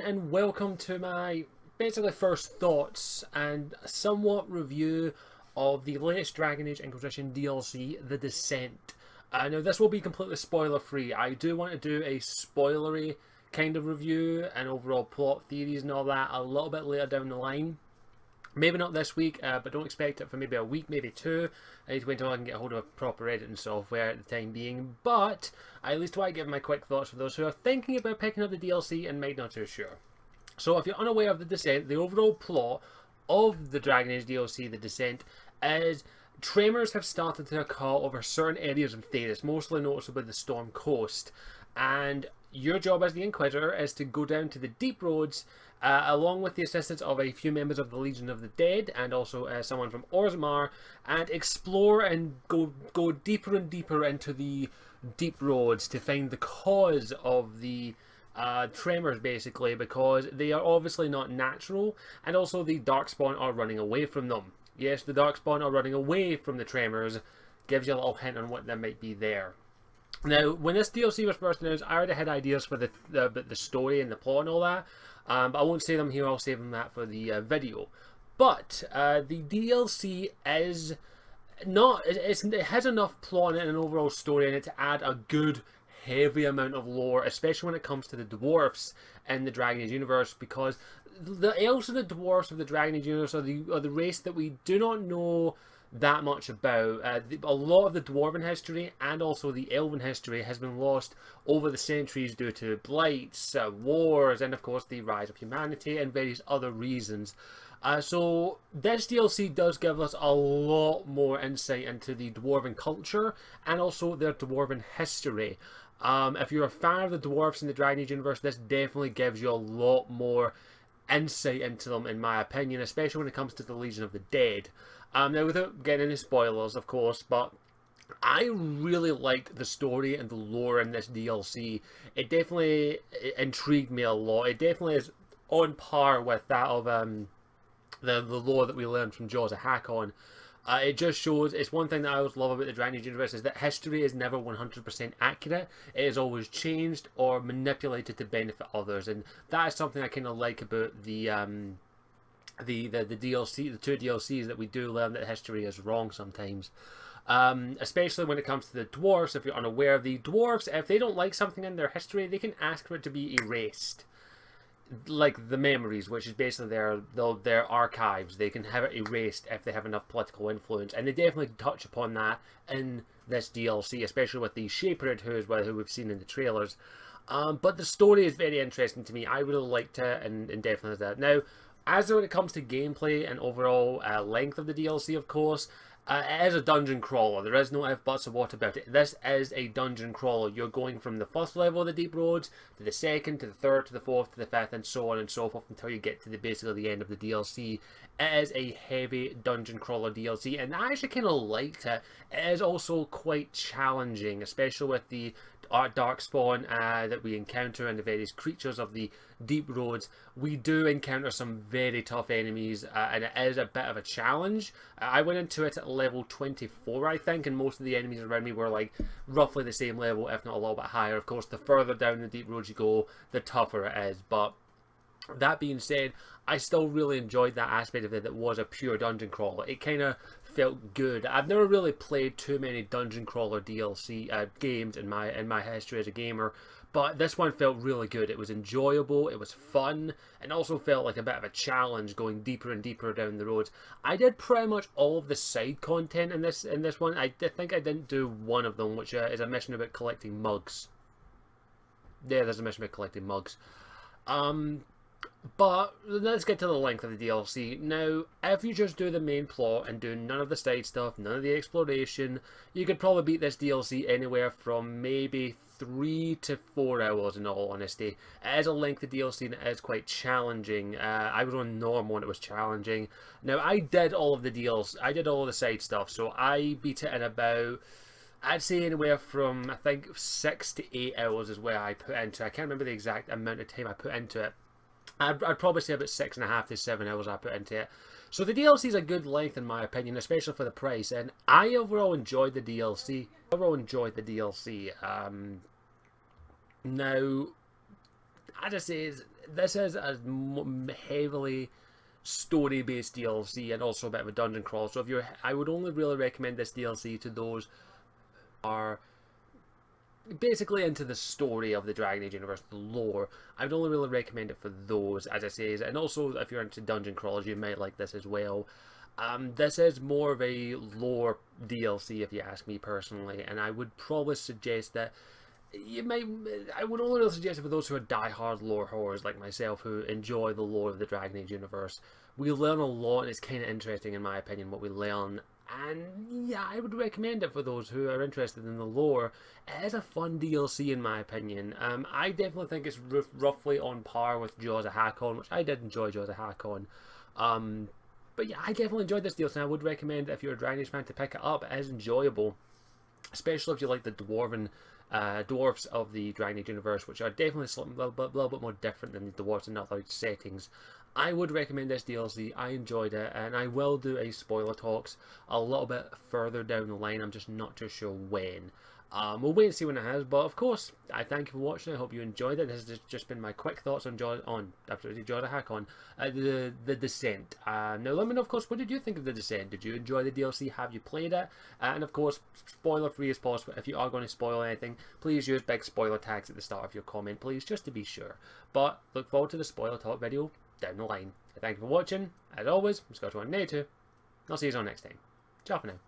and welcome to my basically first thoughts and somewhat review of the latest Dragon Age Inquisition DLC, The Descent. Now this will be completely spoiler free. I do want to do a spoilery kind of review and overall plot theories and all that a little bit later down the line. Maybe not this week, but don't expect it for maybe a week, maybe two. I need to wait until I can get hold of a proper editing software at the time being. But I at least want to give my quick thoughts for those who are thinking about picking up the DLC and might not too sure. So if you're unaware of The Descent, the overall plot of the Dragon Age DLC, The Descent, is tremors have started to occur over certain areas of Thedas, mostly noticeable the Storm Coast. And your job as the Inquisitor is to go down to the Deep Roads along with the assistance of a few members of the Legion of the Dead and also someone from Orzammar, and explore and go deeper and deeper into the Deep Roads to find the cause of the tremors, basically, because they are obviously not natural, and also the Darkspawn are running away from them. Yes, the Darkspawn are running away from the tremors. Gives you a little hint on what there might be there. Now, when this DLC was first announced, I already had ideas for the story and the plot and all that, but I won't say them here. I'll save them that for the video. But the DLC is not. It has enough plot in it and an overall story in it to add a good, heavy amount of lore, especially when it comes to the dwarfs in the Dragon Age universe, because the elves and the dwarfs of the Dragon Age universe are the race that we do not know that much about. A lot of the dwarven history and also the elven history has been lost over the centuries due to blights, wars, and of course the rise of humanity and various other reasons. So this DLC does give us a lot more insight into the dwarven culture and also their dwarven history. If you're a fan of the dwarfs in the Dragon Age universe, this definitely gives you a lot more insight into them, in my opinion, especially when it comes to the Legion of the Dead. Now, without getting any spoilers, of course, but I really liked the story and the lore in this DLC. It definitely intrigued me a lot. It definitely is on par with that of the lore that we learned from Jaws of Hakon. It just shows, it's one thing that I always love about the Dragon Age universe, is that history is never 100% accurate. It is always changed or manipulated to benefit others, and that is something I kind of like about the DLC, the two DLCs, that we do learn that history is wrong sometimes. Especially when it comes to the dwarves. If you're unaware of the dwarves, if they don't like something in their history, they can ask for it to be erased. Like the memories, which is basically their archives. They can have it erased if they have enough political influence, and they definitely touch upon that in this DLC, especially with the Shapered who we've seen in the trailers. But the story is very interesting to me. I really liked it, and definitely that. Now, as when it comes to gameplay and overall length of the DLC, of course, it is a dungeon crawler. There is no if, buts, or what about it. This is a dungeon crawler. You're going from the first level of the Deep Roads to the second, to the third, to the fourth, to the fifth, and so on and so forth until you get to basically the end of the DLC. It is a heavy dungeon crawler DLC, and I actually kind of liked it. It is also quite challenging, especially with the Darkspawn that we encounter and the various creatures of the Deep Roads. We do encounter some very tough enemies, and it is a bit of a challenge. I went into it at level 24, I think, and most of the enemies around me were like roughly the same level, if not a little bit higher. Of course, the further down the Deep Roads you go, the tougher it is. But that being said, I still really enjoyed that aspect of it that was a pure dungeon crawler. It kind of felt good. I've never really played too many dungeon crawler DLC games in my history as a gamer, but this one felt really good. It was enjoyable, it was fun, and also felt like a bit of a challenge going deeper and deeper down the roads. I did pretty much all of the side content in this one. I think I didn't do one of them, which is a mission about collecting mugs. Yeah, there's a mission about collecting mugs. But let's get to the length of the DLC. Now, if you just do the main plot and do none of the side stuff, none of the exploration, you could probably beat this DLC anywhere from maybe 3 to 4 hours, in all honesty. It is a lengthy DLC and it is quite challenging. I was on normal and it was challenging. Now, I did all of the DLC, I did all of the side stuff, so I beat it in about, I'd say anywhere from, I think, 6 to 8 hours is where I put into it. I can't remember the exact amount of time I put into it. I'd probably say about 6.5 to 7 hours I put into it. So the DLC is a good length in my opinion, especially for the price, and I overall enjoyed the DLC. Now, I just say this is a heavily story-based DLC and also a bit of a dungeon crawl. So if you're, I would only really recommend this DLC to those who are basically into the story of the Dragon Age universe, the lore. I would only really recommend it for those, as I say, and also if you're into dungeon crawlers, you might like this as well. This is more of a lore DLC, if you ask me personally, and I would probably suggest that I would only really suggest it for those who are die-hard lore whores like myself, who enjoy the lore of the Dragon Age universe. We learn a lot, and it's kind of interesting, in my opinion, what we learn. And yeah, I would recommend it for those who are interested in the lore. It is a fun DLC, in my opinion. I definitely think it's roughly on par with Jaws of Hakon, which I did enjoy Jaws of Hakon. But yeah, I definitely enjoyed this DLC, and I would recommend, if you're a Dragon Age fan, to pick it up. It is enjoyable, especially if you like the dwarves of the Dragon Age universe, which are definitely a little bit more different than the dwarves in other settings. I would recommend this DLC. I enjoyed it, and I will do a spoiler talks a little bit further down the line. I'm just not too sure when. We'll wait and see when it has, but of course, I thank you for watching. I hope you enjoyed it. This has just been my quick thoughts on Jaws of Hakon, the Descent. Now let me know, of course, what did you think of the Descent? Did you enjoy the DLC? Have you played it? And of course, spoiler free as possible. If you are going to spoil anything, please use big spoiler tags at the start of your comment, please, just to be sure. But look forward to the spoiler talk video down the line. Thank you for watching. As always, I'm Scott182. I'll see you all next time. Ciao for now.